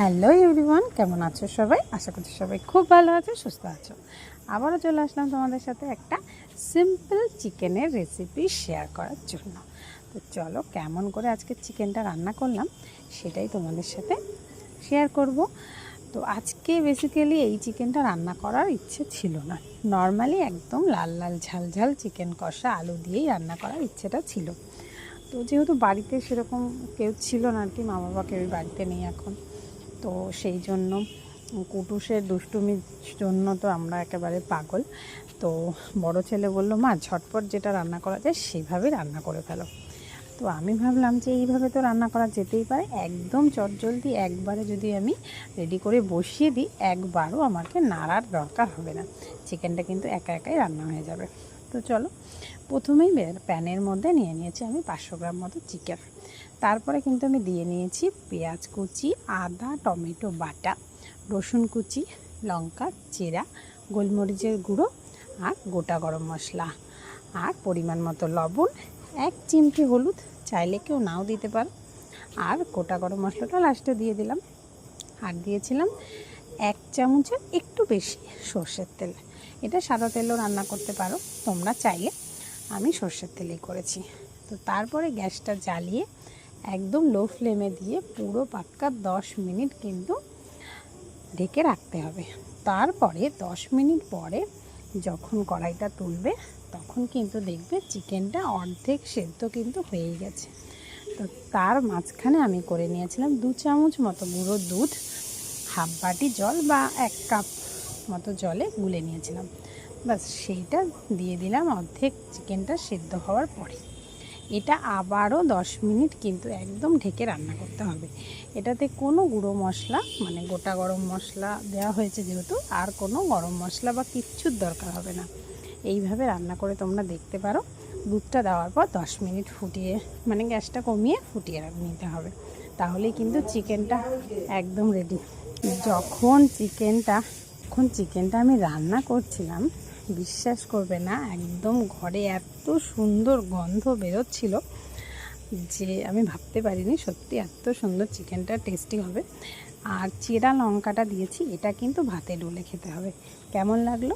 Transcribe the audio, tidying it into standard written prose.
Hello everyone, কেমন আছো সবাই? আশা করছি সবাই খুব ভালো আছো, সুস্থ আছো। আবারও চলে আসলাম তোমাদের সাথে একটা সিম্পল চিকেনের রেসিপি শেয়ার করার জন্য। তো চলো, কেমন করে আজকে চিকেনটা রান্না করলাম সেটাই তোমাদের সাথে শেয়ার করব। তো আজকে বেসিক্যালি এই চিকেনটা রান্না করার ইচ্ছে ছিল না। নর্মালি একদম লাল লাল ঝাল ঝাল চিকেন কষা আলু দিয়েই রান্না করার ইচ্ছেটা ছিল। তো যেহেতু বাড়িতে সেরকম কেউ ছিল না আর কি, মা বাবা কেউই বাড়িতে নেই এখন, তো সেই জন্য কুটুসের দুষ্টুমির জন্য তো আমরা একেবারে পাগল। তো বড় ছেলে বলল, মা ঝটপট যেটা রান্না করা যায় সেভাবেই রান্না করে ফেলো। তো আমি ভাবলাম যে এইভাবে তো রান্না করা যেতেই পারে, একদম চটজলদি একবারে যদি আমি রেডি করে বসিয়ে দিই, একবারও আমাকে নাড়ার দরকার হবে না, চিকেনটা কিন্তু একা একাই রান্না হয়ে যাবে। তো চলো, প্রথমেই প্যানের মধ্যে নিয়ে নিয়েছি আমি 500 গ্রাম মতো চিকেন। তারপরে কিন্তু আমি দিয়ে নিয়েছি পেঁয়াজ কুচি, আদা টমেটো বাটা, রসুন কুচি, লঙ্কা চেরা, গোলমরিচের গুঁড়ো আর গোটা গরম মশলা, আর পরিমাণ মতো লবণ, 1 চিমটি হলুদ, চাইলে কেউ নাও দিতে পারো, আর গোটা গরম মশলাটা লাস্টে দিয়ে দিলাম। আর দিয়েছিলাম 1 চামচের একটু বেশি সর্ষের তেল। এটা সাদা তেলও রান্না করতে পারো তোমরা চাইলে, আমি সর্ষের তেলেই করেছি। তো তারপরে গ্যাসটা জ্বালিয়ে একদম লো ফ্লেমে দিয়ে পুরো পাক্কা 10 মিনিট কিন্তু ঢেকে রাখতে হবে। তারপরে 10 মিনিট পরে যখন কড়াইটা তুলবে তখন কিন্তু দেখবে চিকেনটা অর্ধেক সেদ্ধ কিন্তু হয়েই গেছে। তো তার মাঝখানে আমি করে নিয়েছিলাম 2 চামচ মতো গুঁড়ো দুধ, হাফ বাটি জল বা 1 কাপ মতো জলে গুলে নিয়েছিলাম। বাস সেইটা দিয়ে দিলাম অর্ধেক চিকেনটা সেদ্ধ হওয়ার পরে। এটা আবারও 10 মিনিট কিন্তু একদম ঢেকে রান্না করতে হবে। এটাতে কোনো গুঁড়ো মশলা মানে গোটা গরম মশলা দেওয়া হয়েছে যেহেতু, আর কোনো গরম মশলা বা কিচ্ছুর দরকার হবে না। এইভাবে রান্না করে তোমরা দেখতে পারো। দুধটা দেওয়ার পর 10 মিনিট ফুটিয়ে মানে গ্যাসটা কমিয়ে ফুটিয়ে নিতে হবে, তাহলেই কিন্তু চিকেনটা একদম রেডি। যখন চিকেনটা আমি রান্না করছিলাম, বিশ্বাস করবে না, একদম ঘরে এত সুন্দর গন্ধ বেরোচ্ছিল যে আমি ভাবতে পারিনি সত্যি এত সুন্দর চিকেনটা টেস্টি হবে। আর চেরা লঙ্কাটা দিয়েছি, এটা কিন্তু ভাতে ডলে খেতে হবে। কেমন লাগলো?